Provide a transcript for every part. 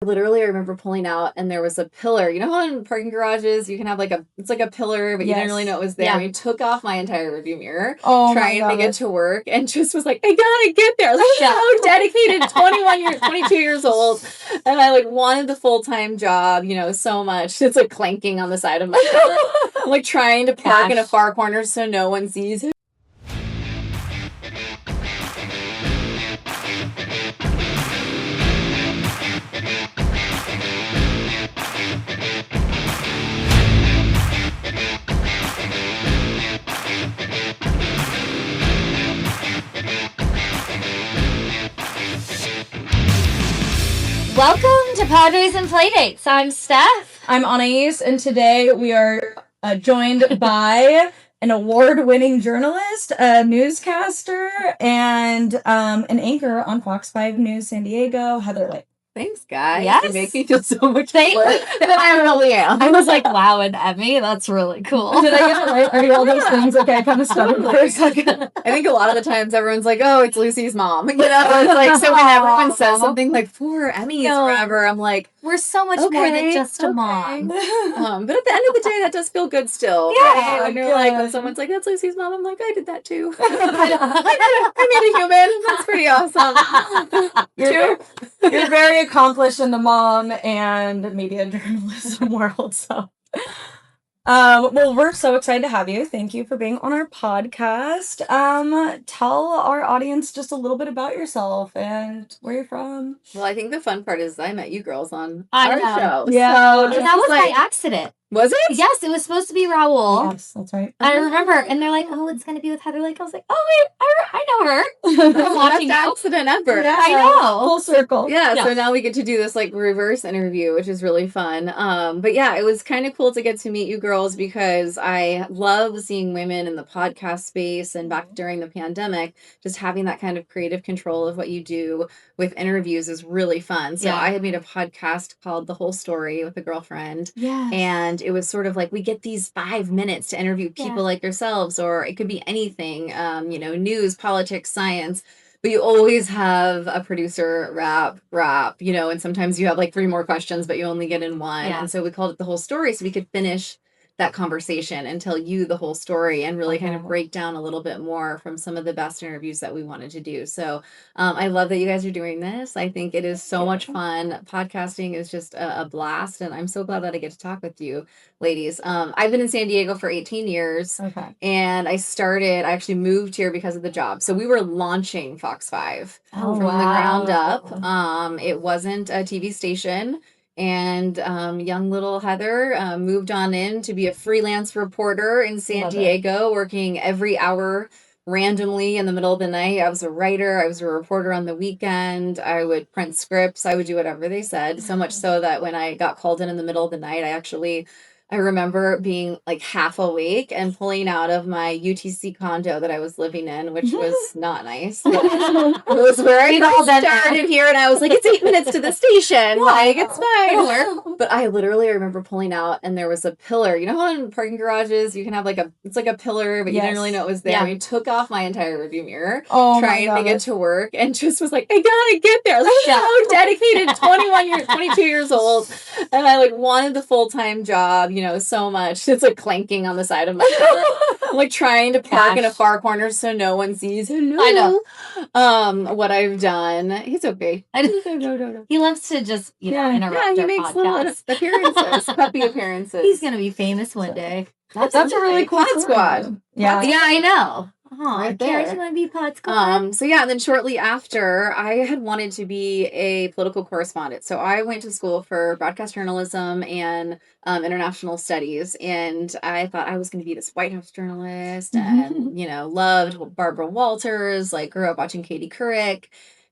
literally remember pulling out and there was a pillar. You know how in parking garages you can have it's like a pillar, but you didn't really know it was there. Yeah. We took off my entire review mirror trying to get to work and just was like, I gotta get there. I was so dedicated, 22 years old. And I wanted the full-time job, so much. It's clanking on the side of my car. I'm trying to park in a far corner so no one sees it. Welcome to Padres and Playdates. I'm Steph. I'm Anais, and today we are joined by an award-winning journalist, a newscaster, and an anchor on Fox 5 News San Diego, Heather Light. Thanks, guys. Yes. You make me feel so much better than I really am. I was like, wow, and Emmy, that's really cool. Did I get it right? Are you all those things? Okay, I kind of stuttered for a second. I think a lot of the times everyone's like, oh, it's Lucy's mom. It's so when everyone says something like, for Emmys or whatever, I'm like, we're so much more than just a mom. But at the end of the day, that does feel good still. Yeah. Right? And you're like, when someone's like, that's Lucy's mom, I'm like, I did that too. I made a human. That's pretty awesome. You're very accomplished in the mom and media journalism world, so. Well, we're so excited to have you. Thank you for being on our podcast. Tell our audience just a little bit about yourself and where you're from. Well, I think the fun part is I met you girls on our show. Yeah. So that was by accident. Was it? Yes, it was supposed to be Raul. Yes, that's right. I remember, and they're like, "Oh, it's gonna be with Heather." Like, I was like, "Oh wait, I know her." I'm watching accident ever. Yeah, I know. Full circle. Yeah, so now we get to do this reverse interview, which is really fun. But yeah, it was kind of cool to get to meet you girls because I love seeing women in the podcast space, and back during the pandemic, just having that kind of creative control of what you do with interviews is really fun. So I had made a podcast called The Whole Story with a girlfriend. Yeah. And it was sort of like, we get these 5 minutes to interview people like yourselves, or it could be anything, news, politics, science, but you always have a producer wrap, and sometimes you have 3 more questions, but you only get in one. Yeah. And so we called it The Whole Story so we could finish that conversation and tell you the whole story and really kind of break down a little bit more from some of the best interviews that we wanted to do. So I love that you guys are doing this. I think it is so much fun. Podcasting is just a blast, and I'm so glad that I get to talk with you ladies. I've been in San Diego for 18 years. Okay. And I actually moved here because of the job. So we were launching Fox 5 from the ground up. It wasn't a TV station. And young little Heather moved on in to be a freelance reporter in San Diego, working every hour randomly in the middle of the night. I was a writer. I was a reporter on the weekend. I would print scripts. I would do whatever they said. So much so that when I got called in the middle of the night, I remember being half awake and pulling out of my UTC condo that I was living in, which was not nice. It was where I started here, and I was like, it's 8 minutes to the station. It's fine. But I literally remember pulling out, and there was a pillar. You know how in parking garages you can have it's like a pillar, but you didn't really know it was there. Yeah. We took off my entire review mirror, trying to get to work, and just was like, I gotta get there. I was so dedicated, 22 years old, and I wanted the full-time job. So much. It's clanking on the side of my car. I'm trying to park in a far corner so no one sees. Hello. I know. What I've done. He's okay. No. He loves to just, interrupt our he makes little appearances, puppy appearances. He's going to be famous one day. That's a really cool squad. Yeah. Yeah, I know. Right there. You want to be Pod Squad? So yeah, and then shortly after, I had wanted to be a political correspondent. So I went to school for broadcast journalism and international studies, and I thought I was going to be this White House journalist, and loved Barbara Walters. Grew up watching Katie Couric.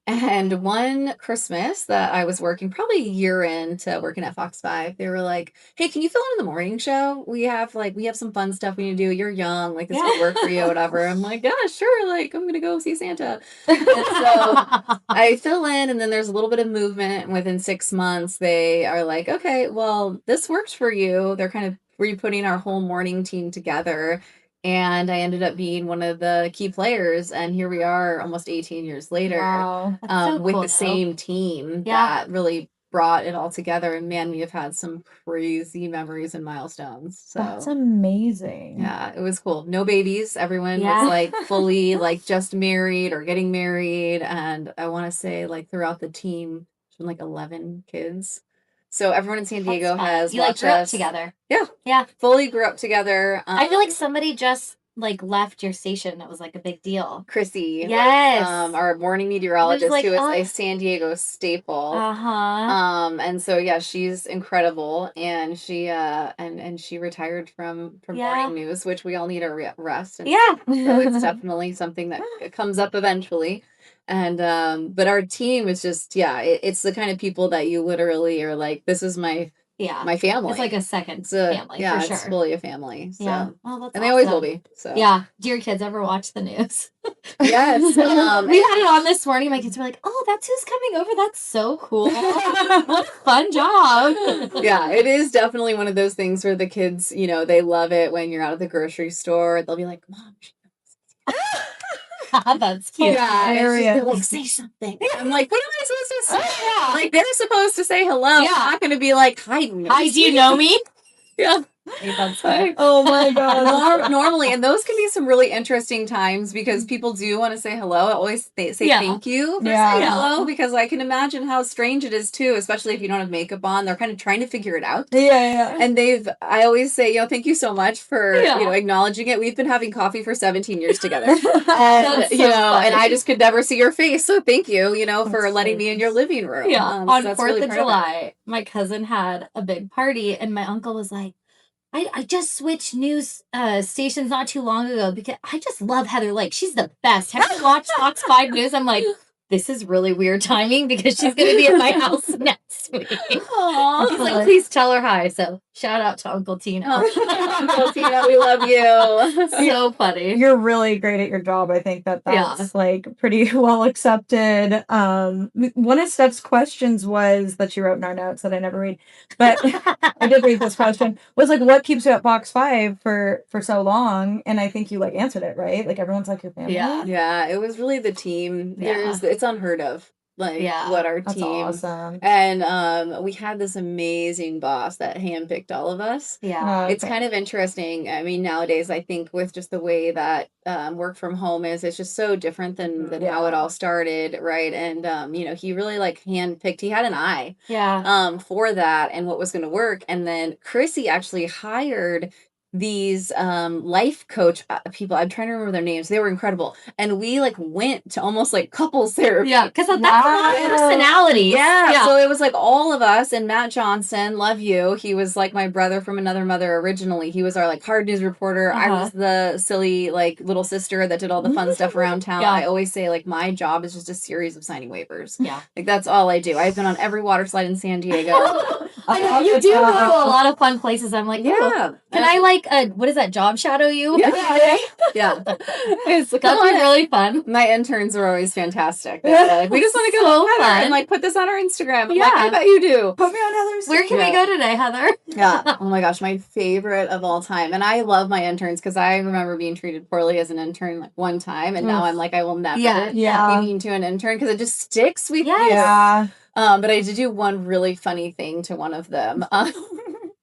And one Christmas that I was working, probably a year into working at Fox 5, they were like, hey, can you fill in the morning show? We have some fun stuff we need to do. You're young, this would work for you, whatever. I'm like, yeah, sure. I'm going to go see Santa. And so I fill in, and then there's a little bit of movement. And within 6 months, they are like, okay, well, this works for you. They're kind of re-putting our whole morning team together. And I ended up being one of the key players, and here we are almost 18 years later. Wow. So with cool, the same team that really brought it all together. And man, we have had some crazy memories and milestones. So That's amazing. yeah, it was cool. No babies. Everyone Yeah. was like fully like just married or getting married. And I want to say like throughout the team, there's been like 11 kids. So everyone in San Diego That's fun. has You like watched grew up us. together. Yeah. Yeah. Fully grew up together. I feel like somebody just like left your station. That was like a big deal. Chrissy, Yes. our morning meteorologist, like, who is oh. a San Diego staple. Uh-huh. And so yeah, she's incredible, and she and she retired from morning news, which we all need a rest. And Yeah. so it's definitely something that comes up eventually. And but our team is just it's the kind of people that you literally are like, this is my family. It's like a second It's family, for sure. It's fully a family. So. Yeah. Well, that's and they always will be. So yeah. Do your kids ever watch the news? Yes. We had it on this morning. My kids were like, "Oh, that's who's coming over. That's so cool. What a fun job." Yeah, it is definitely one of those things where the kids, they love it when you're out at the grocery store. They'll be like, "Mom, that's cute. Yeah, Hilarious. like, say something." I'm like, "What am I supposed to say?" Like, they're supposed to say hello. Yeah. I'm not going to be like, "Hi, do you know me?" Yeah. That's funny. Oh my god. Normally, and those can be some really interesting times because people do want to say hello. I always say thank you for saying hello, because I can imagine how strange it is too, especially if you don't have makeup on. They're kind of trying to figure it out. Yeah. And I always say, thank you so much for acknowledging it. We've been having coffee for 17 years together. And That's so funny. and I just could never see your face. So thank you, for That's letting me in your living room. Yeah. On so 4th really of July, my cousin had a big party, and my uncle was like, I just switched news stations not too long ago because I just love Heather Lake. She's the best. Have you watched Fox 5 News? I'm like, this is really weird timing because she's going to be at my house next week. Aww. He's like, please tell her hi. So shout out to Uncle Tino. Uncle Tino, we love you. So funny. You're really great at your job. I think that's like pretty well accepted. One of Steph's questions was that she wrote in our notes that I never read, but I did read this question, was like, what keeps you at Fox 5 for so long? And I think you like answered it, right? Like everyone's like your family. Yeah, it was really the team. It's unheard of. What our That's team. Awesome. And we had this amazing boss that handpicked all of us. Yeah. It's kind of interesting. I mean, nowadays I think with just the way that work from home is, it's just so different than how it all started, right? And he really like handpicked. He had an eye for that and what was going to work. And then Chrissy actually hired these life coach people. I'm trying to remember their names. They were incredible, and we like went to almost like couples therapy. Yeah, because that's a lot of personalities. Yeah, so it was like all of us, and Matt Johnson, love you. He was like my brother from another mother originally. He was our like hard news reporter. I was the silly like little sister that did all the fun stuff around town. I always say like my job is just a series of signing waivers. Yeah, like that's all I do. I've been on every water slide in San Diego. You do go to a lot of fun places. I'm like, can I like what is that, job shadow you? Yeah. That's really fun. My interns are always fantastic. Like, we just want to go to Heather and like put this on our Instagram. I'm like, I bet you do. Put me on Heather's. Where can we go today, Heather? Yeah. Oh my gosh, my favorite of all time. And I love my interns because I remember being treated poorly as an intern like one time, and now I'm like, I will never be mean to an intern because it just sticks with you. Yeah. But I did do one really funny thing to one of them.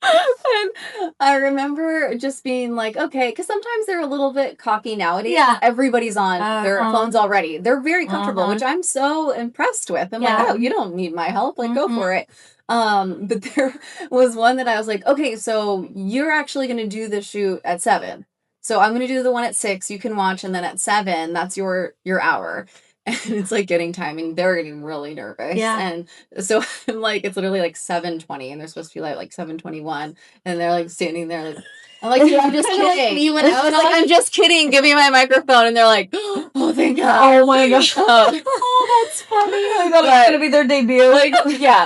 And I remember just being like, okay, because sometimes they're a little bit cocky nowadays. Yeah. Everybody's on their phones already. They're very comfortable, which I'm so impressed with. I'm like, oh, you don't need my help. Like, go for it. But there was one that I was like, okay, so you're actually going to do the shoot at 7. So I'm going to do the one at 6. You can watch. And then at 7, that's your hour. And it's like getting timing. They're getting really nervous. Yeah. And so I'm like, it's literally like 7:20 and they're supposed to be like 7:21. And they're like standing there like, I'm like, I'm just kidding. I was like, I'm just kidding. Give me my microphone. And they're like, oh, thank God. Oh my gosh. Oh, that's funny. I thought it was gonna be their debut.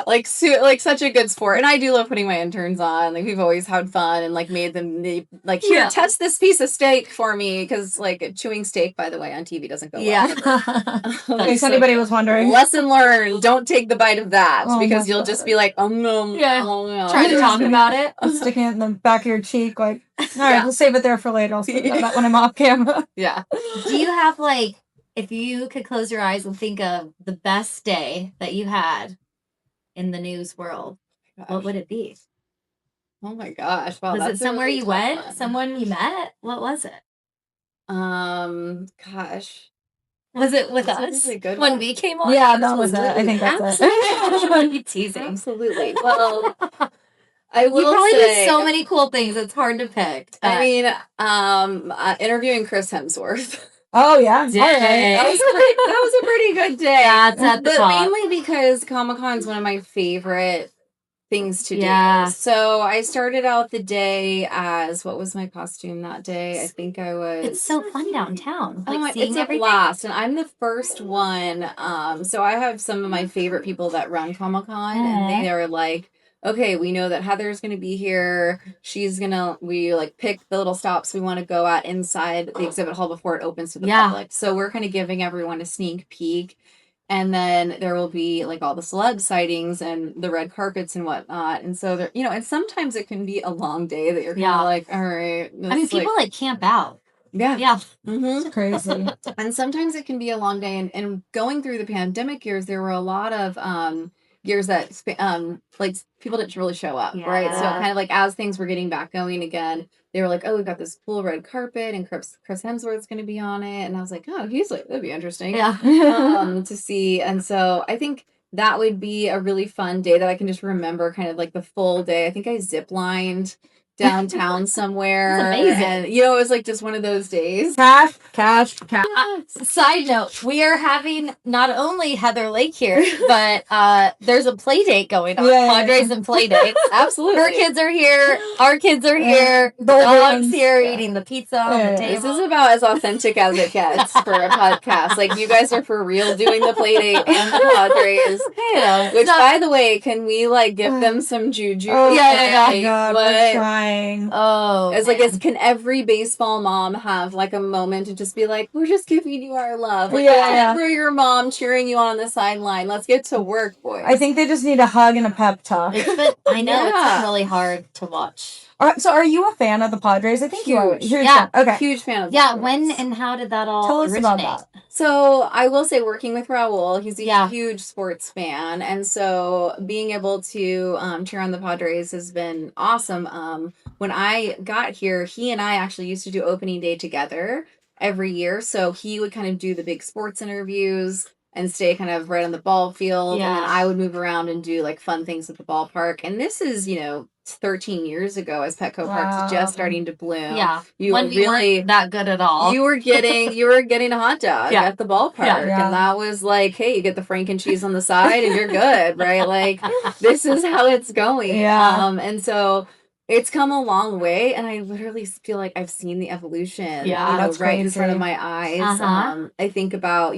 Like such a good sport. And I do love putting my interns on. Like we've always had fun and like made them like, here, test this piece of steak for me, because like chewing steak, by the way, on TV doesn't go well. In case anybody was wondering. Lesson learned: don't take the bite of that because you'll just be like, trying to talk about it. I'm sticking it in the back of your cheek, like, all right, we'll save it there for later. I'll save that when I'm off camera. Yeah. Do you have like, if you could close your eyes and think of the best day that you had in the news world, what Gosh. would it be? Oh my gosh! Wow, Was that's it somewhere a really you tough went? one. Someone you met? What was it? Gosh, Was it with that's a us really good when one. we came on? Yeah, that was it. I think that's Absolutely. it. Teasing. Absolutely. Well, I You will probably say, did so many cool things. It's hard to pick. I mean, interviewing Chris Hemsworth. Oh yeah. All right. That was a pretty good day. That's at the But top. mainly because Comic-Con is one of my favorite things to Yeah. do. So I started out the day as, what was my costume that day? I think I was. It's so fun downtown. Oh Like my, seeing it's a everything. blast, and I'm the first one. So I have some of my favorite people that run Comic-Con, and they are like, okay, we know that Heather's gonna be here. We like pick the little stops we want to go at inside the exhibit hall before it opens to the public. So we're kind of giving everyone a sneak peek. And then there will be like all the celeb sightings and the red carpets and whatnot. And so there, and sometimes it can be a long day that you're kind of like, all right. I mean, people like camp out. Yeah. Yeah. It's crazy. And sometimes it can be a long day. And going through the pandemic years, there were a lot of years that like people didn't really show up, right? So kind of like as things were getting back going again, they were like, oh, we've got this cool red carpet and Chris Hemsworth's going to be on it. And I was like, oh, that'd be interesting to see. And so I think that would be a really fun day that I can just remember kind of like the full day. I think I zip lined downtown somewhere. That's amazing. And, it was like just one of those days. Cash. Side note, we are having not only Heather Lake here, but there's a play date going on. Padres and Playdates. Absolutely. Her kids are here. Our kids are here. The dog's here eating the pizza on the table. This is about as authentic as it gets for a podcast. Like, you guys are for real doing the play date and the Padres. Which, by the way, can we, like, give them some juju? Oh, yeah. My God, we're trying. Oh. It's like, can every baseball mom have, like, a moment to just be like, we're just giving you our love. Like, we're your mom cheering you on the sideline. Let's get to work, boys. I think they just need a hug and a pep talk. I know, it's really hard to watch. So are you a fan of the Padres? I think you are. Huge. Yeah. Okay. Huge fan of the Yeah, Padres. when and how did that all Tell us originate? about that. So I will say, working with Raul, he's a huge sports fan, and so being able to cheer on the Padres has been awesome. When I got here, he and I actually used to do opening day together every year. So he would kind of do the big sports interviews and stay kind of right on the ball field, and then I would move around and do like fun things at the ballpark. And this is 13 years ago, as Petco Park's just starting to bloom. Yeah. You when were we weren't that good at all. You were getting a hot dog at the ballpark. And that was like, hey, you get the Frank and cheese on the side and you're good, right? Like, this is how it's going. And so it's come a long way, and I literally feel like I've seen the evolution right in front of my eyes. I think about,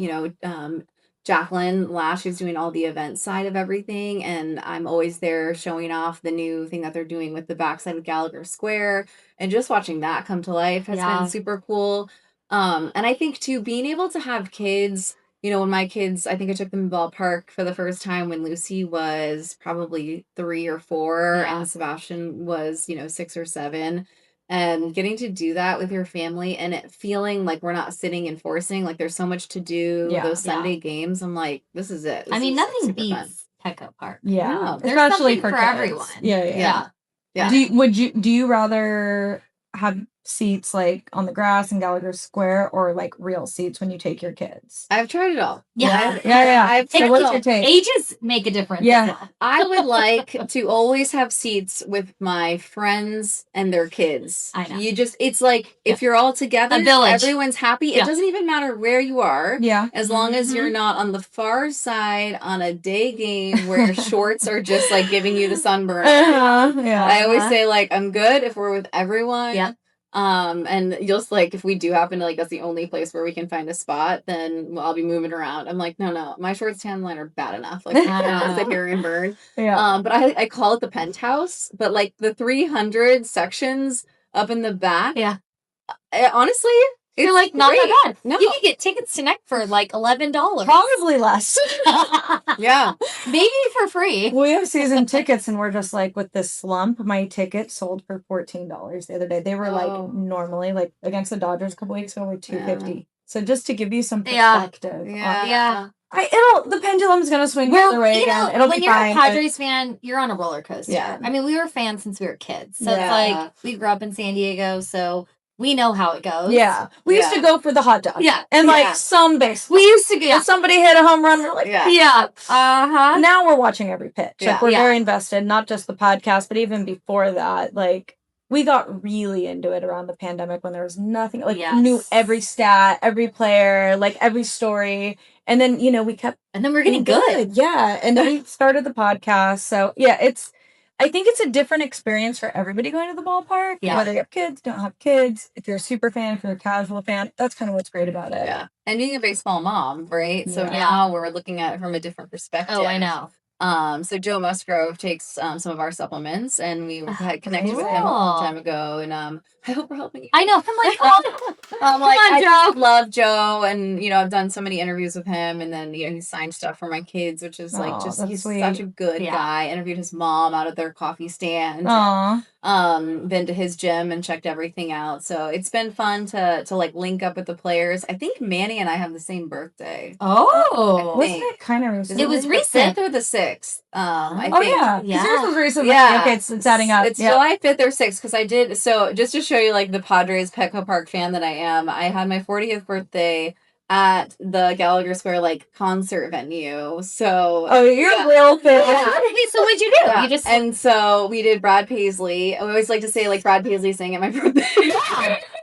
Jacqueline Lash, who's doing all the event side of everything, and I'm always there showing off the new thing that they're doing with the backside of Gallagher Square, and just watching that come to life has been super cool. And I think too, being able to have kids, when my kids, I think I took them to the ballpark for the first time when Lucy was probably 3 or 4 and Sebastian was 6 or 7. And getting to do that with your family and it feeling like we're not sitting and forcing, like there's so much to do, those Sunday games, I'm like, this is it. I mean, nothing beats Petco Park. Yeah. No, there's especially for kids. everyone. Yeah. Do you rather have seats like on the grass in Gallagher Square or like real seats when you take your kids? I've tried it all. I've tried what's it all. your take? Ages make a difference. Yeah. I would like to always have seats with my friends and their kids. I know. It's like if you're all together, a village. Everyone's happy. It doesn't even matter where you are. Yeah. As long as you're not on the far side on a day game where your shorts are just like giving you the sunburn. I always say like, I'm good if we're with everyone. Yeah. And just like if we do happen to like that's the only place where we can find a spot, then I'll be moving around. I'm like, no, my shorts tan line are bad enough. Like I cannot sit here and burn. But I call it the penthouse, but like the 300 sections up in the back. Honestly, you're like not great. that bad. No. You can get tickets to next for like $11. Probably less. Maybe for free. We have season tickets and we're just like with this slump. My ticket sold for $14 the other day. They were like normally like against the Dodgers a couple weeks ago, like $250. So just to give you some Yeah. perspective. Yeah. The pendulum's going to swing the other way again. It'll when be you're fine. a Padres fan, you're on a roller coaster. Yeah. I mean, we were fans since we were kids. So Yeah. it's like, we grew up in San Diego, so we know how it goes. Yeah. We used to go for the hot dog. Yeah. And like some baseball. We used to go. If somebody hit a home run, we're like, Yeah. Uh-huh. Now we're watching every pitch. Yeah. Like we're very invested, not just the podcast, but even before that, like we got really into it around the pandemic when there was nothing, like knew every stat, every player, like every story. And then, we kept. And then we're getting good. Yeah. And then we started the podcast. So yeah, I think it's a different experience for everybody going to the ballpark. Yeah. Whether you have kids, don't have kids, if you're a super fan, if you're a casual fan, that's kind of what's great about it. Yeah. And being a baseball mom, right? So now we're looking at it from a different perspective. Oh, I know. So Joe Musgrove takes some of our supplements, and we had connected with him a long time ago, and I hope we're helping you. I know. I'm like, oh, I'm like, come on, I Joe. love Joe, and I've done so many interviews with him, and then he signed stuff for my kids, which is like just he's sweet. such a good guy. Interviewed his mom out at their coffee stand. Aww. Been to his gym and checked everything out. So it's been fun to like link up with the players. I think Manny and I have the same birthday. Oh, wasn't it kind of recent? It was the recent. 5th or the 6th. I Oh think. yeah, Yeah. yours was recent. Yeah. Okay, it's adding up. It's July 5th or 6th because I did. So just to show you like the Padres Petco Park fan that I am, I had my 40th birthday at the Gallagher Square like concert venue. So you're a real fan. Wait, so what'd you do? Yeah. You just And so we did Brad Paisley. I always like to say like Brad Paisley sang at my birthday.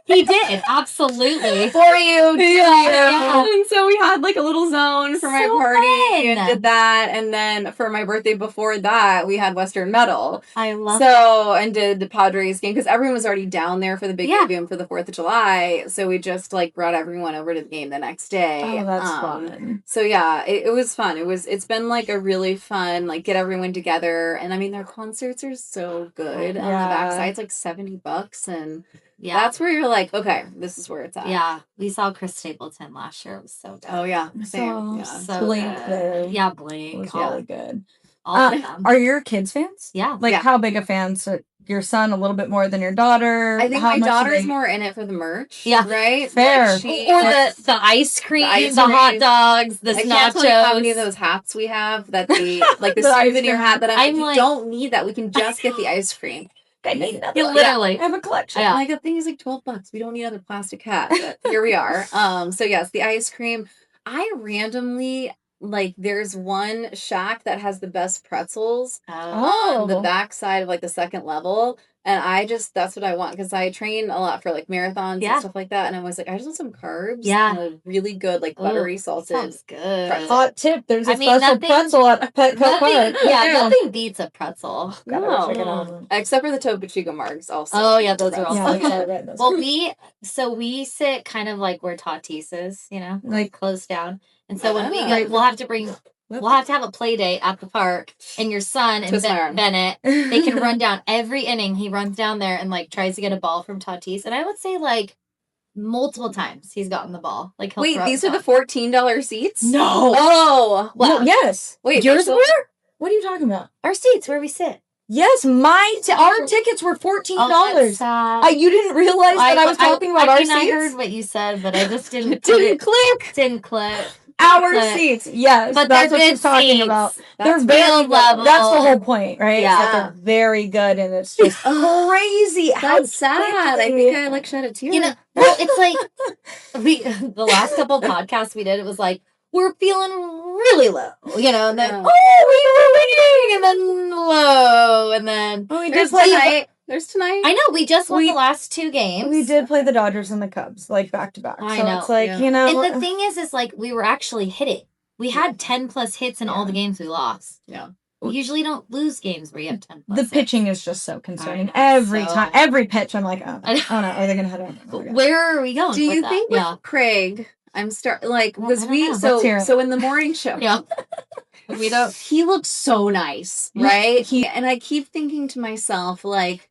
he did absolutely. For you. Yeah. And so we had like a little zone for my So party fun. and did that. And then for my birthday before that, we had Western Metal. I love. And did the Padres game because everyone was already down there for the big game for the 4th of July. So we just like brought everyone over to the game the next day. Oh, that's fun. So yeah, it was fun. It's been like a really fun, like get everyone together. And I mean, their concerts are so good. On the backside, it's like $70 and that's where you're like, okay, this is where it's at. Yeah, we saw Chris Stapleton last year. It was so good. Oh yeah, same. So Blink good. there. Yeah, Blink. Was really good. All of them. Are your kids fans? Yeah. Like how big a fan? So your son a little bit more than your daughter? I think how my much daughter's more in it for the merch. Yeah. Right? Fair. Like or the ice cream, ice the hot cream. dogs, the I can't tell you nachos. how many of those hats we have that the like the The ice souvenir cream. hat that I'm you like- don't need that. We can just get the ice cream. I need another Yeah, one. literally. I have a collection. Yeah. Like the thing is like $12. We don't need another plastic hat. But here we are. So yes, the ice cream. I randomly like there's one shack that has the best pretzels on the back side of like the second level. And that's what I want because I train a lot for like marathons and stuff like that. And I was like, I just want some carbs. Yeah. And a really good, like buttery salted. Sounds good. pretzel. Hot tip. There's a I mean, special nothing- pretzel at Petco Park. Nothing beats a pretzel. Gotta check it out. Except for the Topo Chico margs also. Oh yeah, those are Pretzel. also Yeah, good. those Well, are- we sit kind of like where Tatis is, like closed down. And so when we Ah. go, we'll have to have a play date at the park, and your son and Twist my arm. Bennett, they can run down every inning. He runs down there and like tries to get a ball from Tatis, and I would say like multiple times he's gotten the ball. Like he'll Wait, throw these it are the down. $14 seats? No. Oh, wow. No, yes. Wait, Yours so- were? What are you talking about? Our seats where we sit. Yes, our tickets were $14. That's sad. You didn't realize that I was talking about our I seats? heard what you said, but I just didn't. Didn't click. Didn't click. Our But- seats, yes. But that's they're what good she's talking seats. about. That's They're very real good. level. That's the whole point, right? Yeah. Is that they're very good, and it's just crazy. how That's sad. I think I like shed a tear. Well, it's like the last couple podcasts we did, it was like we're feeling really low, and then we were winning, and then low, and then we There's did play. tonight. There's tonight. I know we just won We- the last 2 games. We did play the Dodgers and the Cubs like back to back. I So know. it's like Yeah. And the thing is like we were actually hitting. We had 10 plus hits in all the games we lost. Yeah. We usually don't lose games where you have 10 plus the hits. pitching is just so concerning. know, Every so- time, every pitch, I'm like, oh, I know. oh no, are they gonna hit it? Oh, my God. Where are we going? Do you with that? think with Craig, I'm like Well, because I don't we know. Let's hear it. so in the morning show, Yeah. We don't. he looked so nice, right? And I keep thinking to myself, like,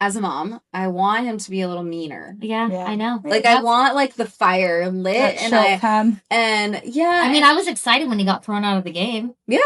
as a mom, I want him to be a little meaner. Yeah, Yeah. I know. Like I want like the fire lit That and shell cam. I mean, I was excited when he got thrown out of the game. yeah.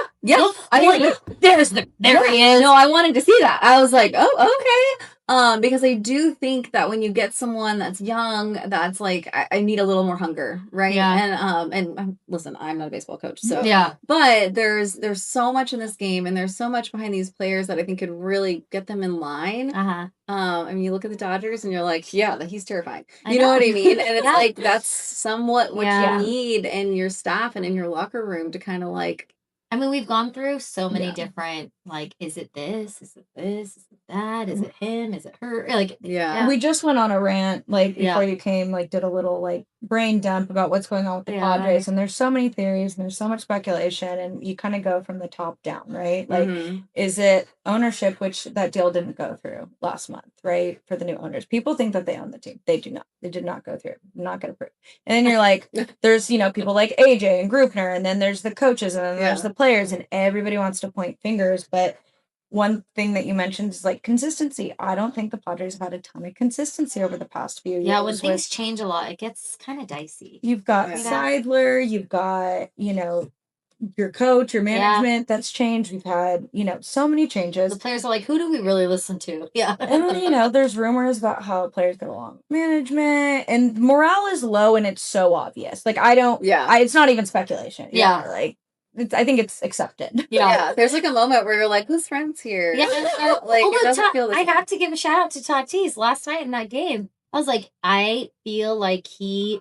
I like, there he is. No, I wanted to see that. I was like, oh, okay. Because I do think that when you get someone that's young, that's like I need a little more hunger, right? Yeah. And listen, I'm not a baseball coach, so Yeah. but there's so much in this game, and there's so much behind these players that I think could really get them in line. Uh-huh. I mean, you look at the Dodgers, and you're like, yeah, he's terrifying. I You know what know. I mean? And it's Yeah. like that's somewhat what Yeah. you need in your staff and in your locker room to kind of like. I mean, we've gone through so many Yeah. different, like, is it this? Is it this? Is it that? Is it him? Is it her? Like, Yeah. We just went on a rant, like, Yeah. before you came, like, did a little, like, brain dump about what's going on with the Yeah. Padres, and there's so many theories, and there's so much speculation, and you kind of go from the top down, right? Like, is it ownership, which that deal didn't go through last month, right? For the new owners. People think that they own the team. They do not. They did not go through. I'm not going to prove. And then you're like, there's, people like AJ and Grupner, and then there's the coaches, and then there's the players, and everybody wants to point fingers, but one thing that you mentioned is like consistency. I don't think the Padres have had a ton of consistency over the past few years. Yeah, when things change a lot, it gets kind of dicey. You've got Seidler, you've got, your coach, your management that's changed. We've had, so many changes. The players are like, who do we really listen to? Yeah. And, there's rumors about how players get along with management, and morale is low, and it's so obvious. Like, it's not even speculation. Yeah. Like, I think it's accepted. Yeah. There's like a moment where you're like, who's friends here? Yeah. Like, it doesn't feel the I same. have to give a shout out to Tatis last night in that game. I was like, I feel like he's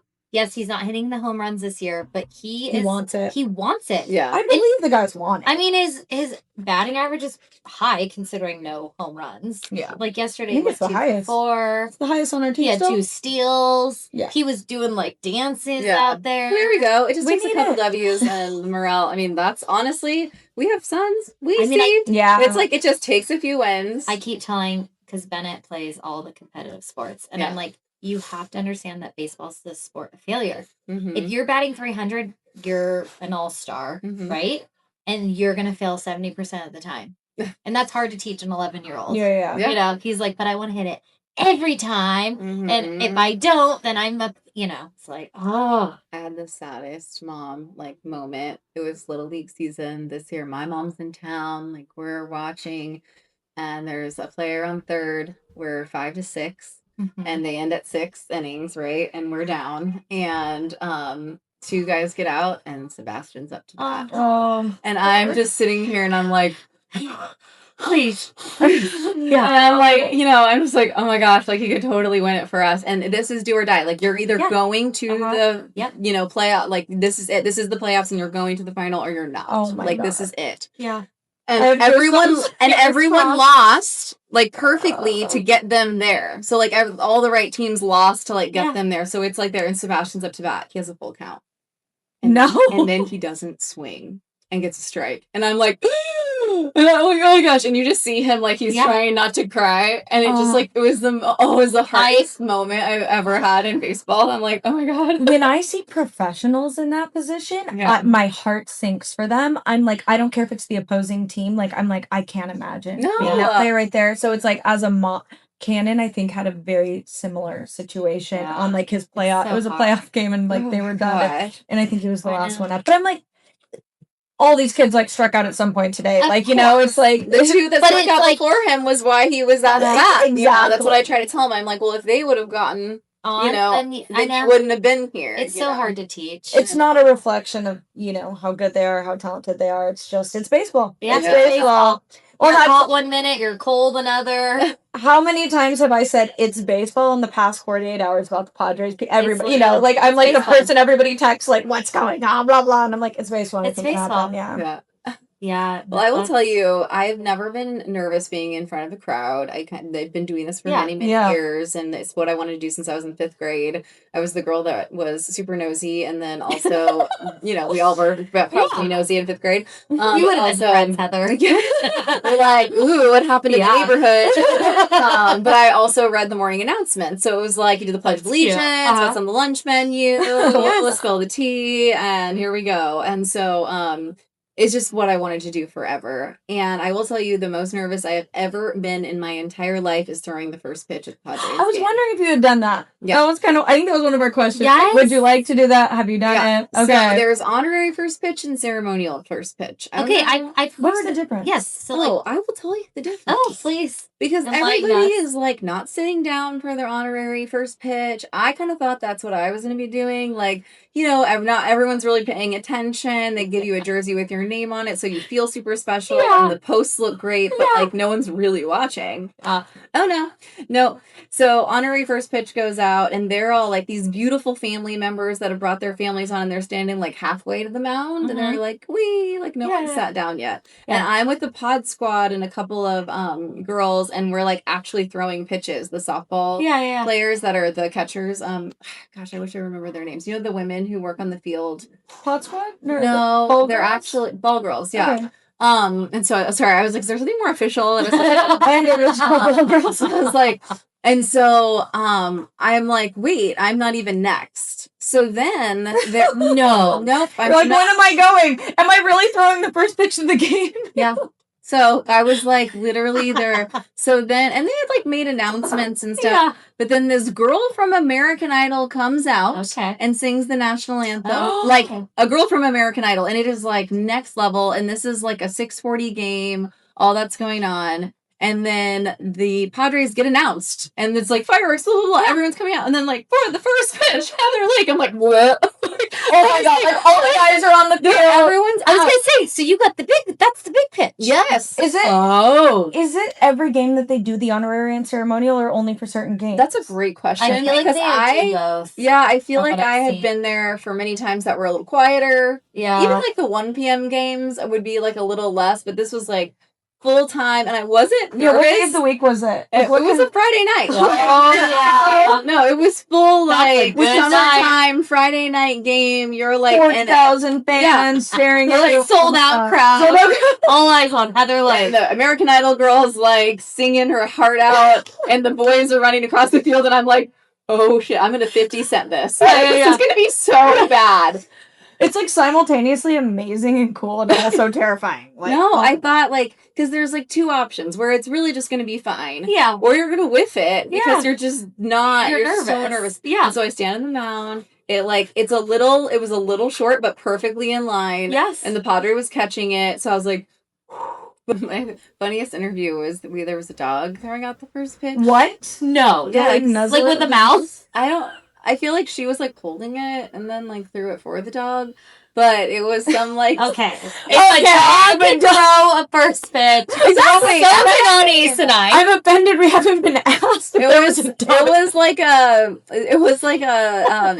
not hitting the home runs this year, but he wants it. He wants it. Yeah. I believe the guys want it. I mean, his batting average is high considering no home runs. Yeah. Like yesterday, I think it's the highest. 4. It's the highest on our team. He had 2 steals. Yeah. He was doing like dances out there. There we go. It just We takes a need couple it. W's and morale. I mean, that's honestly, we have sons. Yeah. It's like it just takes a few wins. I keep telling, because Bennett plays all the competitive sports, and I'm like, you have to understand that baseball's the sport of failure. If you're batting 300, you're an all-star, right? And you're going to fail 70% of the time. And that's hard to teach an 11-year-old. Yeah. He's like, but I want to hit it every time. And if I don't, then I'm up, it's like, oh. I had the saddest mom moment. It was Little League season this year. My mom's in town. Like, we're watching, and there's a player on third. We're 5-6. And they end at 6 innings, right? And we're down. And 2 guys get out, and Sebastian's up to bat. And I'm just sitting here, and I'm like, please. And I'm like, I'm just like, oh my gosh, like he could totally win it for us. And this is do or die. Like, you're either going to the, playoff. Like, this is it. This is the playoffs, and you're going to the final, or you're not. Oh my God. This is it. Yeah. And everyone lost perfectly to get them there. So all the right teams lost to get them there. So it's there, and Sebastian's up to bat. He has a full count. And then he doesn't swing and gets a strike. And I'm like, and I'm like, oh my gosh. And you just see him he's trying not to cry. And it just it was the highest moment I've ever had in baseball. I'm like, oh my God. When I see professionals in that position, my heart sinks for them. I'm like, I don't care if it's the opposing team. I'm like, I can't imagine being that player right there. So it's as a mom, Cannon, I think, had a very similar situation on his playoff. It was a playoff game, and they were done. And I think he was the last one up. But I'm like, all these kids struck out at some point today. It's the 2 that struck out before him was why he was at bat. Exactly. That's what I try to tell him. I'm like, well, if they would have gotten on, then he wouldn't have been here. It's so hard to teach. It's not a reflection of how good they are, how talented they are. It's just baseball. Yeah, it's baseball. Or you're hot one minute, you're cold another. How many times have I said it's baseball in the past 48 hours about the Padres? Everybody, I'm the person everybody texts what's going on, blah blah, and I'm like, it's baseball. It's baseball. Yeah. Yeah. Well, I will tell you, I've never been nervous being in front of a crowd. I've been doing this for many years, and it's what I wanted to do since I was in 5th grade. I was the girl that was super nosy, and then also, we all were probably nosy in 5th grade. You would have been friends, Heather. We're like, ooh, what happened in the neighborhood? But I also read the morning announcement, so it was you do the Pledge of Allegiance, what's on the lunch menu, let's spill the tea, and here we go. And so, it's just what I wanted to do forever. And I will tell you, the most nervous I have ever been in my entire life is throwing the first pitch at the Padres. I was wondering if you had done that. Yeah. That was I think that was one of our questions. Yes. Would you like to do that? Have you done it? Okay. So there's honorary first pitch and ceremonial first pitch. Okay, I've heard. What's the difference? Yes. So I will tell you the difference. oh, please. Because Enlighten everybody us. is like not sitting down for their honorary first pitch. I kind of thought that's what I was going to be doing. Like, not everyone's really paying attention. They give you a jersey with your name on it, so you feel super special. Yeah. And the posts look great, but Yeah. like no one's really watching. No. So honorary first pitch goes out, and they're all like these beautiful family members that have brought their families on, and they're standing like halfway to the mound, and they're like, no one sat down yet. Yeah. And I'm with the pod squad and a couple of girls, and we're like actually throwing pitches. The softball players that are the catchers. Gosh, I wish I remember their names. You know, the women who work on the field. Pod squad? No, they're actually ball girls. Yeah. Okay. And so sorry, I was like, is there something more official? And I I was like, and so I'm like, wait, I'm not even next. So then nope. You're like, when am I going? Am I really throwing the first pitch of the game? Yeah. So I was like literally there. So then, and they had like made announcements and stuff. Yeah. But then this girl from American Idol comes out and sings the national anthem. Like a girl from American Idol. And it is like next level. And this is like a 6:40 game. All that's going on. And then the Padres get announced. And it's like fireworks, blah, blah, blah. Everyone's coming out. And then like, for the first pitch, Heather Lake. I'm like, what? Oh my God. Like, all the guys are on the field. Everyone's I was out. gonna say, so you got that's the big pitch. Yes. Is it? Oh. Is it every game that they do the honorary and ceremonial, or only for certain games? That's a great question. I feel like they do both. Yeah, I feel Of like what I I've had seen. been there for many times that were a little quieter. Yeah. Even like the 1 p.m. games would be like a little less, but this was like full time, and I wasn't nervous. Yeah, what day of the week was it? It was a Friday night. Oh, yeah. No, it was full like good summertime Friday night game. You're like 4,000 fans staring at you. Like sold out crowd. Sold out. All eyes on Heather Lake. And the American Idol girl's like singing her heart out, and the boys are running across the field, and I'm like, oh shit, I'm gonna 50 Cent this. Like, this is gonna be so bad. It's like simultaneously amazing and cool and also terrifying. Like, No, I thought like, because there's like two options where it's really just going to be fine. Yeah. Or you're going to whiff it because Yeah. you're just not, You're you're so nervous. nervous. Yeah. And so I stand on the mound. It was a little short, but perfectly in line. Yes. And the Padre was catching it. So I was like, but my funniest interview was there was a dog throwing out the first pitch. What? No. Yeah, like with the mouth? I feel like she was like holding it and then like threw it for the dog. But it was some like Okay. If a dog can throw a first pitch. Exactly. Something on asinine. I'm offended we haven't been asked. It was like a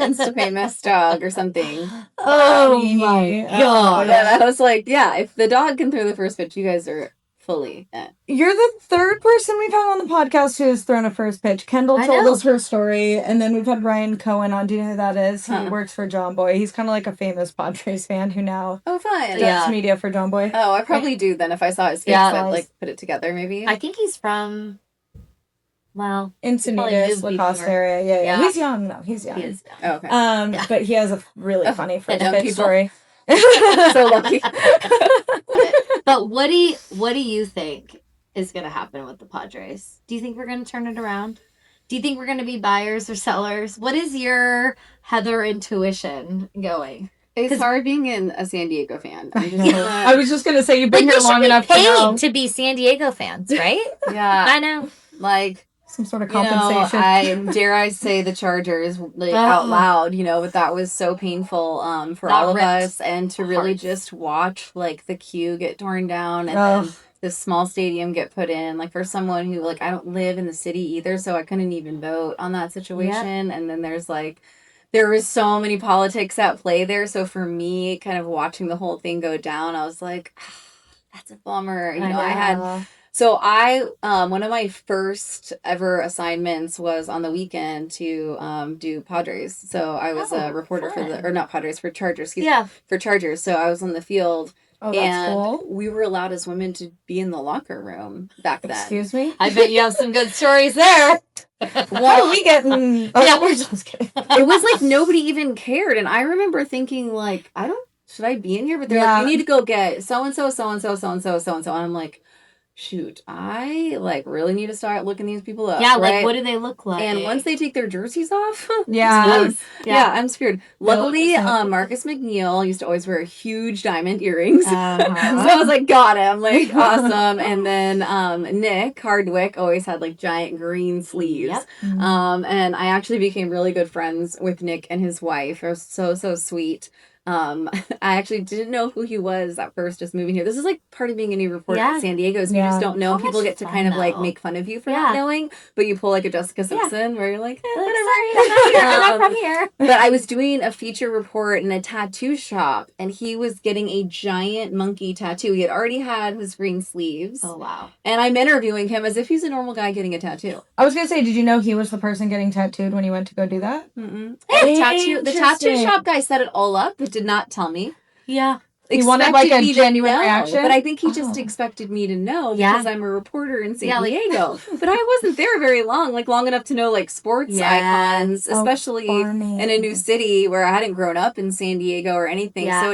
Insta-famous dog or something. Oh my God. And I was like, yeah, if the dog can throw the first pitch, you guys are fully in. You're the third person we've had on the podcast who has thrown a first pitch. Kendall told us her story, and then we've had Ryan Cohen on. Do you know who that is? He works for John Boy. He's kind of like a famous Padres fan who now fun. does media for John Boy. Oh, I probably do then if I saw his face. I'd like put it together maybe. I think he's from, well, Encinitas, Lacoste area. Yeah. He's young though. He's young. he is. Oh, okay. But he has a really funny first young pitch people. story. So lucky. But what do you think is going to happen with the Padres? Do you think we're going to turn it around? Do you think we're going to be buyers or sellers? What is your Heather intuition going? It's hard being a San Diego fan. I was just gonna say you've been Like, here they long should enough be to know paid to be San Diego fans, right? Yeah. I know. Like, some sort of compensation. I dare I say the Chargers out loud, but that was so painful for That all of ripped us, and to really hearts. just watch like the queue get torn down and then this small stadium get put in. Like for someone who I don't live in the city either, so I couldn't even vote on that situation. And then there was so many politics at play there. So for me, kind of watching the whole thing go down, I was like, that's a bummer. So one of my first ever assignments was on the weekend to do Padres. So I was a reporter for Chargers. For Chargers. So I was on the field. Oh, that's cool. We were allowed as women to be in the locker room back then. Excuse me? I bet you have some good stories there. Why are we getting... Yeah, we're just kidding. It was like nobody even cared. And I remember thinking I don't should I be in here? But they're like, you need to go get so-and-so, so-and-so, so-and-so, so-and-so. And I'm like, shoot, I like really need to start looking these people up. Yeah, right? like what do they look like? And once they take their jerseys off, Yeah. yeah, I'm scared. Luckily, Marcus McNeil used to always wear huge diamond earrings. So I was like, got him, like awesome. And then Nick Hardwick always had like giant green sleeves. Yep. And I actually became really good friends with Nick and his wife. It was so sweet. I actually didn't know who he was at first just moving here. This is like part of being a new reporter in San Diego, is you just don't know. People get to kind of like make fun of you for not knowing, but you pull like a Jessica Simpson where you're like, whatever. I'm not from here. But I was doing a feature report in a tattoo shop, and he was getting a giant monkey tattoo. He had already had his green sleeves. Oh, wow. And I'm interviewing him as if he's a normal guy getting a tattoo. I was going to say, did you know he was the person getting tattooed when you went to go do that? Mm-mm. The tattoo shop guy set it all up, but did not tell me. Yeah. He wanted like a genuine reaction? But I think he just expected me to know because I'm a reporter in San Diego. But I wasn't there very long, like long enough to know like sports icons, especially in a new city where I hadn't grown up in San Diego or anything. So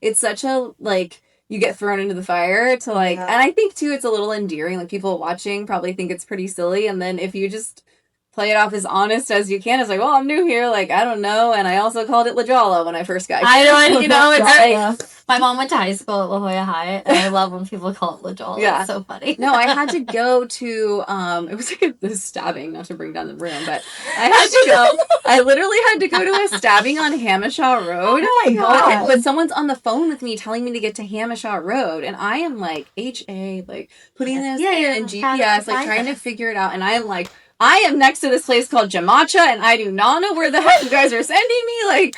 it's such a like, you get thrown into the fire to like, and I think too, it's a little endearing. Like people watching probably think it's pretty silly. And then if you just play it off as honest as you can, it's like, well, I'm new here, like I don't know, and I also called it La Jolla when I first got here. I don't, you know, it's like my mom went to high school at La Jolla High, and I love when people call it La Jolla. Yeah, it's so funny. No, I had to go to it was like a stabbing, not to bring down the room, but I literally had to go to a stabbing on Hamishaw Road. Oh my god! But someone's on the phone with me telling me to get to Hamishaw Road, and I am like HA, like putting this in GPS, like trying to figure it out, and I'm like, I am next to this place called Jamacha, and I do not know where the heck you guys are sending me. Like,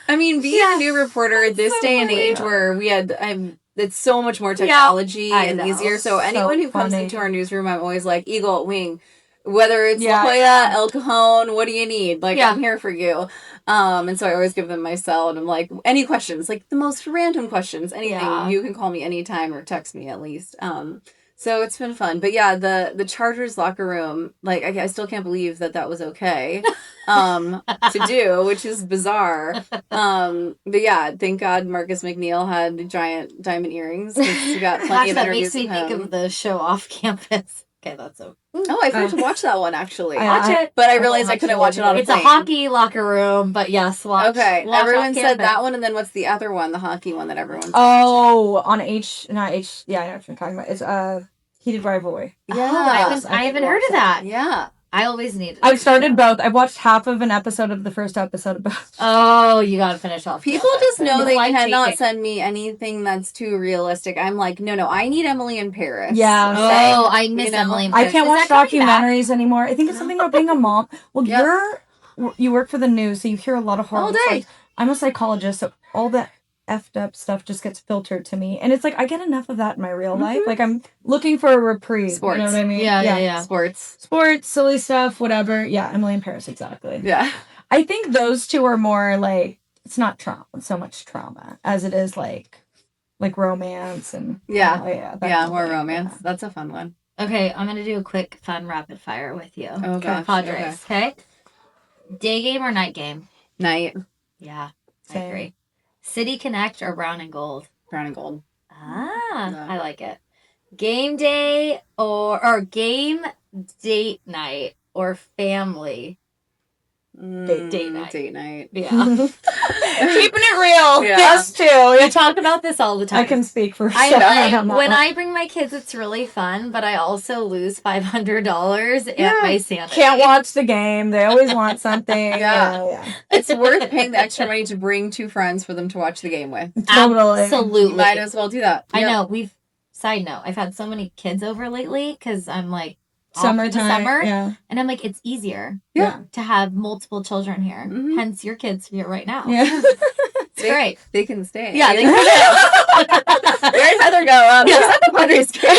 being a new reporter at this day and age where we had, it's so much more technology and easier. So anyone who comes into our newsroom, I'm always like, Eagle, Wing, whether it's La Jolla, El Cajon, what do you need? Like, I'm here for you. And so I always give them my cell, and I'm like, any questions, like the most random questions, anything, you can call me anytime or text me at least. So it's been fun. But yeah, the Chargers locker room, like, I still can't believe that was okay to do, which is bizarre. But yeah, thank God Marcus McNeil had giant diamond earrings. We got plenty of interviews. That makes me think of the show Off Campus. Okay, that's so. Oh, I forgot to watch that one actually. Watch it, but I realized I couldn't watch it on a plane. It's a hockey locker room, but yes, watch. Okay, everyone said that one, and then what's the other one? The hockey one that everyone's on H, not H. Yeah, I know what you're talking about. It's Heated Rivalry. Yeah, I haven't heard of that. Yeah. I always need it. I've started both. I've watched half of an episode of the first episode of both. Oh, you gotta finish off. People just know they cannot send me anything that's too realistic. I'm like, no, I need Emily in Paris. Yeah. Oh, I miss Emily in Paris. I can't watch documentaries anymore. I think it's something about being a mom. Well, you work for the news, so you hear a lot of horror. All day. Like, I'm a psychologist, so all that effed up stuff just gets filtered to me, and it's like I get enough of that in my real life. Like I'm looking for a reprieve. Sports. You know what I mean? Yeah. Sports, silly stuff, whatever. Yeah, Emily in Paris, exactly. Yeah, I think those two are more like, it's not so much trauma as it is like romance and more romance. That's a fun one. Okay, I'm gonna do a quick fun rapid fire with you. Oh gosh, Padres. Okay. Day game or night game? Night. Yeah, I agree. City Connect or Brown and Gold? Brown and Gold. I like it. Game day or game date night or family? Date night. Yeah. Keeping it real. Yeah. Us too. We talk about this all the time. I can speak for when I bring my kids, it's really fun, but I also lose $500 at my sanity. Can't watch the game. They always want something. Yeah. It's worth paying the extra money to bring two friends for them to watch the game with. Totally. Absolutely. You might as well do that. I know. Side note, I've had so many kids over lately because I'm like, summertime, and I'm like, it's easier to have multiple children here. Mm-hmm. Hence your kids here right now. It's great. They can stay. Yeah, they can stay. Where'd Heather go? She's at the Padres game.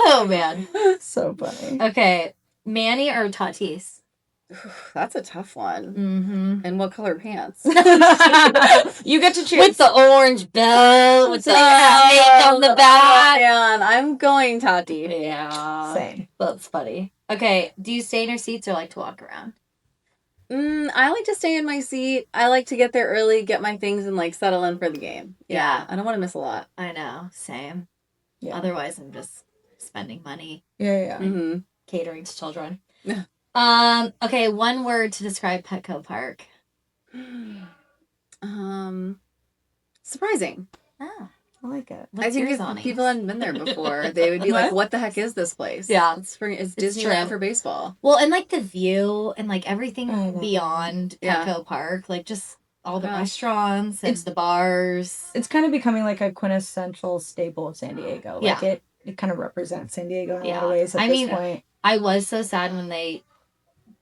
Oh man, so funny. Okay, Manny or Tatis? That's a tough one. Mm-hmm. And what color pants? You get to choose. With the orange belt, with the snake on the back. And I'm going Tati. Yeah. Same. That's funny. Okay, do you stay in your seats or like to walk around? I like to stay in my seat. I like to get there early, get my things, and like settle in for the game. Yeah. I don't want to miss a lot. I know. Same. Yeah. Otherwise, I'm just spending money. Yeah. Mm-hmm. Catering to children. Okay, one word to describe Petco Park. Surprising. Oh, I like it. what's I think yours, if Ani? people hadn't been there before, they would be like, What? "What the heck is this place?" Yeah. It's It's Disneyland true. for baseball. Well, and like the view and like everything I know. beyond Yeah. Petco Park, like just all the Yeah. restaurants and It's- the bars. It's kind of becoming like a quintessential staple of San Diego. Like Yeah. it kind of represents San Diego in a lot Yeah. of ways at I this mean, point. I was so sad when they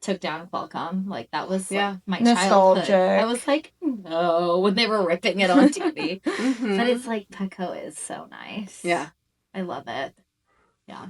took down Qualcomm. Like that was Yeah. like my Nostalgic. childhood. I was like, no, when they were ripping it on TV. Mhm. But it's like Petco is so nice. Yeah. I love it. Yeah.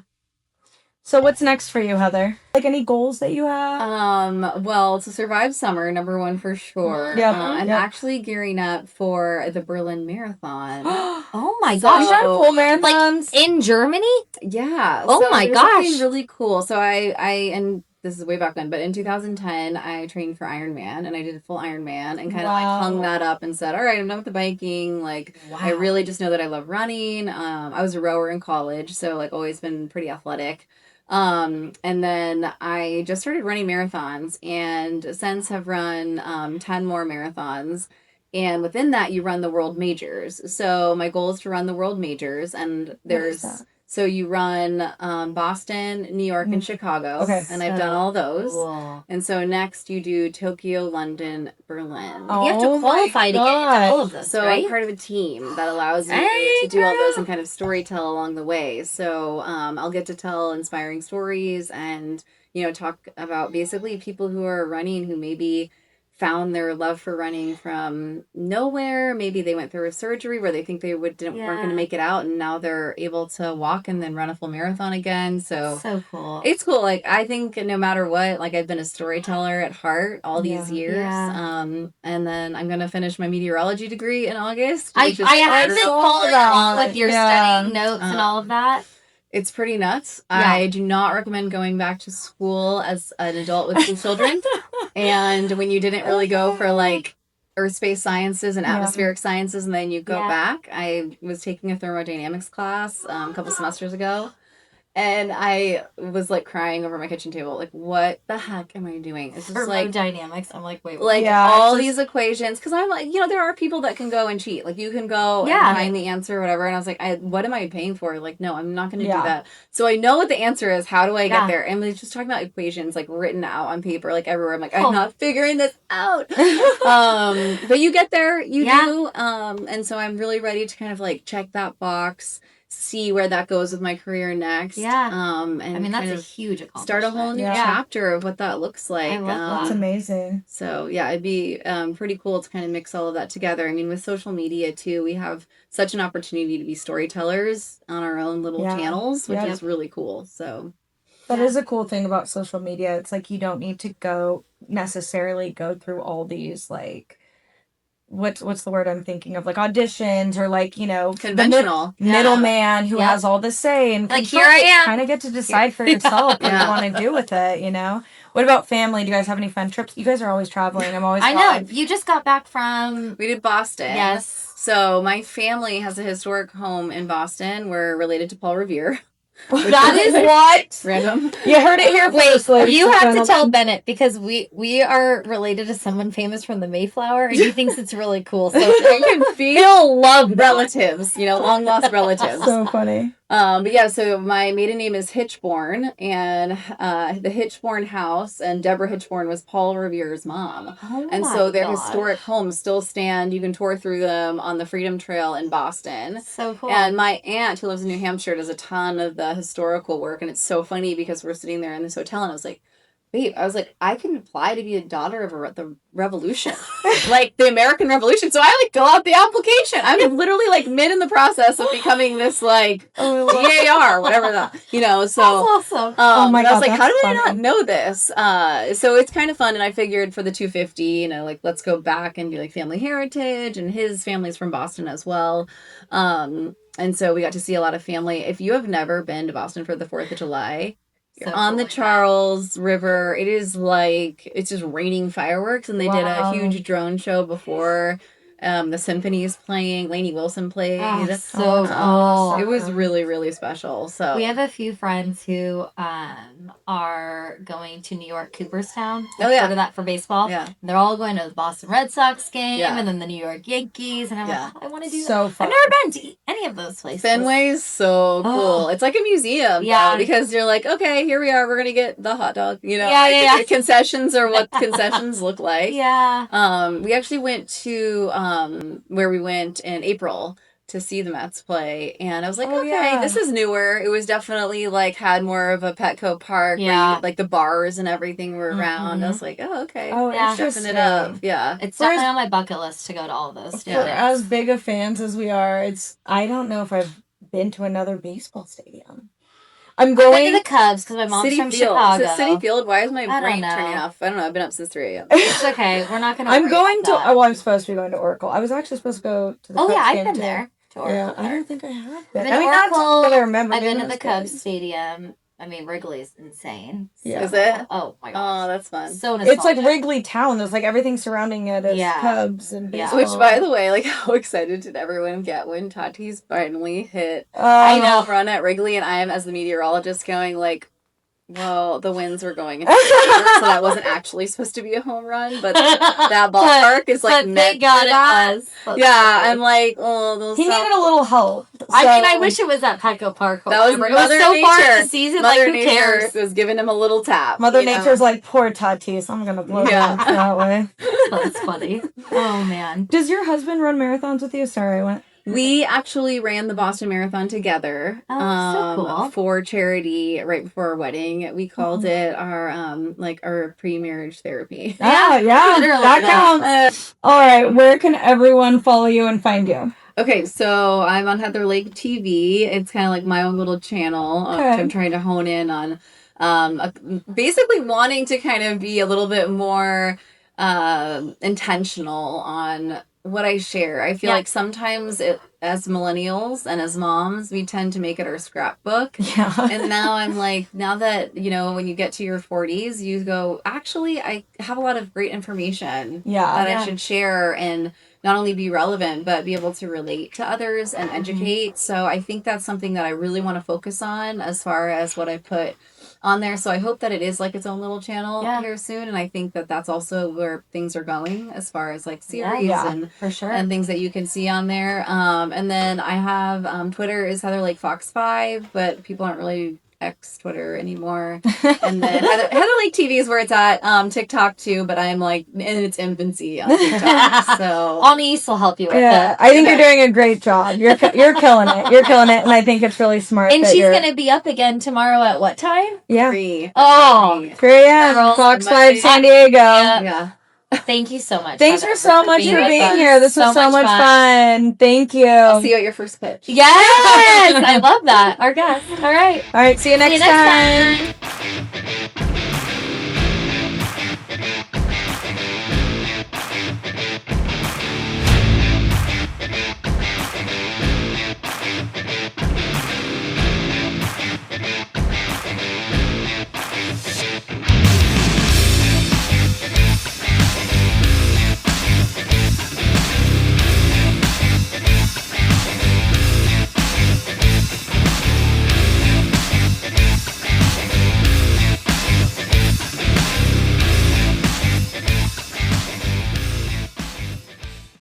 So what's next for you, Heather? Like any goals that you have? Well, to survive summer, number one for sure. Yep. I'm Yep. actually gearing up for the Berlin Marathon. Oh my So- gosh. You've done full marathons. In Germany? Yeah. Oh so my it was something gosh. really cool. So and this is way back then, but in 2010, I trained for Ironman and I did a full Ironman and kind of like hung Wow. that up and said, all right, I'm done with the biking. Like, I really just know that I love running. I was a rower in college, so like always been pretty athletic. And then I just started running marathons and since have run 10 more marathons. And within that, you run the world majors. So my goal is to run the world majors. And there's that? so you run Boston, New York, and Chicago. Okay. And I've done all those. Cool. And so next you do Tokyo, London, Berlin. Oh, You have to my qualify to get into gosh. all of this, So right? I'm part of a team that allows you Hey, to do all those girl. and kind of story tell along the way. So I'll get to tell inspiring stories and, talk about basically people who are running who maybe found their love for running from nowhere. Maybe they went through a surgery where they think they weren't going to make it out and now they're able to walk and then run a full marathon again. So Cool. it's cool. Like I think no matter what, like I've been a storyteller at heart all these years. Yeah. And then I'm gonna finish my meteorology degree in August. I which is have been saw following that. along with your Yeah. studying notes and all of that. It's pretty nuts. Yeah. I do not recommend going back to school as an adult with two children. And when you didn't really go for like earth space sciences and atmospheric sciences and then you go back, I was taking a thermodynamics class a couple semesters ago. And I was like crying over my kitchen table. Like, what the heck am I doing? It's just like dynamics. I'm like, wait, like Yeah, all it's these equations. Because I'm like, there are people that can go and cheat. Like you can go and find the answer or whatever. And I was like, what am I paying for? Like, no, I'm not going to do that. So I know what the answer is. How do I get there? And we're just talking about equations like written out on paper, like everywhere. I'm like, I'm not figuring this out. But you get there, you do. And so I'm really ready to kind of like check that box, see where that goes with my career next. Yeah. And I mean, that's kind a of huge accomplishment. start a whole new chapter of what that looks like. I love It's that. amazing. So yeah, it'd be pretty cool to kind of mix all of that together. I mean, with social media too, we have such an opportunity to be storytellers on our own little channels, which is really cool. So that is a cool thing about social media. It's like you don't need to necessarily go through all these like what's the word I'm thinking of, like auditions or like conventional the middleman who has all the say and like here I am. kind of get to decide for yourself what you want to do with it. What about family? Do you guys have any fun trips? You guys are always traveling. I'm always I know you just got back from we did Boston. Yes. So my family has a historic home in Boston. We're related to Paul Revere. That is what random. You heard it here first. You have to tell Bennett because we are related to someone famous from the Mayflower and he thinks it's really cool. So you can feel love relatives, long lost relatives. So funny. But yeah, so my maiden name is Hitchborn, and the Hitchborn house and Deborah Hitchborn was Paul Revere's mom. And so their historic homes still stand. You can tour through them on the Freedom Trail in Boston. So cool. And my aunt, who lives in New Hampshire, does a ton of the historical work. And it's so funny because we're sitting there in this hotel and I was like, babe, I can apply to be a daughter of the revolution, like the American Revolution. So I fill out the application. I'm literally mid in the process of becoming this DAR, whatever that, so. That's awesome. Oh my God, I was like, how did I funny. not know this? So it's kind of fun. And I figured for the 250, let's go back and do family heritage, and his family's from Boston as well. And so we got to see a lot of family. If you have never been to Boston for the 4th of July, You're on the Charles River. It is like, it's just raining fireworks, and they did a huge drone show before the symphony is playing. Lainey Wilson played. So cool. It was really, really special. So we have a few friends who are going to New York, Cooperstown. Oh, yeah. Go to that for baseball. Yeah. They're all going to the Boston Red Sox game and then the New York Yankees. And I'm like, I want to do that. Fun. I've never been to any of those places. Fenway is so cool. It's like a museum. Yeah. Though, because you're like, okay, here we are. We're going to get the hot dog. You know, Yeah. Concessions are what concessions look like. Yeah. We actually went to where we went in April to see the Mets play, and I was like, this is newer. It was definitely like had more of a Petco Park, where you, like the bars and everything were around. I was like, okay, stepping it up. Yeah, it's definitely on my bucket list to go to all those. For as big of fans as we are, I don't know if I've been to another baseball stadium. I'm going to the Cubs because my mom's City from Field. Chicago. Is it City Field? Why is my brain know. turning off? I don't know. I've been up since 3 a.m. It's okay. We're not gonna. I'm going to. Oh, I'm supposed to be going to Oracle. I was actually supposed to go to the. Cubs I've game been too. there. To Oracle. Yeah, I don't think I have been. I mean, Oracle, not I remember. I've been to the Cubs stadium. I mean, Wrigley's insane. Yeah. Is it? Oh my gosh. Oh, that's fun. So nostalgic. It's like Wrigley Town. There's like everything surrounding it is Cubs and baseball. Which, by the way, like, how excited did everyone get when Tatis finally hit I know. run at Wrigley, and I am, as the meteorologist, going like, well, the winds were going in favor, so that wasn't actually supposed to be a home run, but that ballpark is like meant got for that. I'm like, those he needed a little help. I mean, I wish it was at Petco Park. That was Mother so Nature. far in the season, Mother like, who Nature cares? was giving him a little tap. Mother Nature's like, poor Tatis. I'm gonna blow that way. That's funny. Oh man. Does your husband run marathons with you? Sorry, I went. We actually ran the Boston Marathon together so cool. for charity right before our wedding. We called it our pre-marriage therapy. Yeah, that counts. All right, where can everyone follow you and find you? Okay, so I'm on Heather Lake TV. It's kind of like my own little channel. Which I'm trying to hone in on basically wanting to kind of be a little bit more intentional on what I share. I feel like sometimes as millennials and as moms, we tend to make it our scrapbook. Yeah. And now I'm like, now that, when you get to your 40s, you go, actually, I have a lot of great information that I should share and not only be relevant, but be able to relate to others and educate. So I think that's something that I really want to focus on as far as what I put on there. So I hope that it is like its own little channel here soon. And I think that that's also where things are going as far as like series and for sure and things that you can see on there. And then I have Twitter is Heather Lake Fox 5, but people aren't really X Twitter anymore. And then Heather Lake TV is where it's at. TikTok too, but I'm like in its infancy on TikTok. So Anise will help you with it. I think you're doing a great job. You're killing it. You're killing it, and I think it's really smart. And she's gonna be up again tomorrow at what time? 3. 3 a.m. Fox 5 San Diego. Yeah. Thank you so much. Thanks Heather, for so much for being here. This was so much fun. Thank you. I'll see you at your first pitch. Yes, I love that. Our guest. All right. See you next time.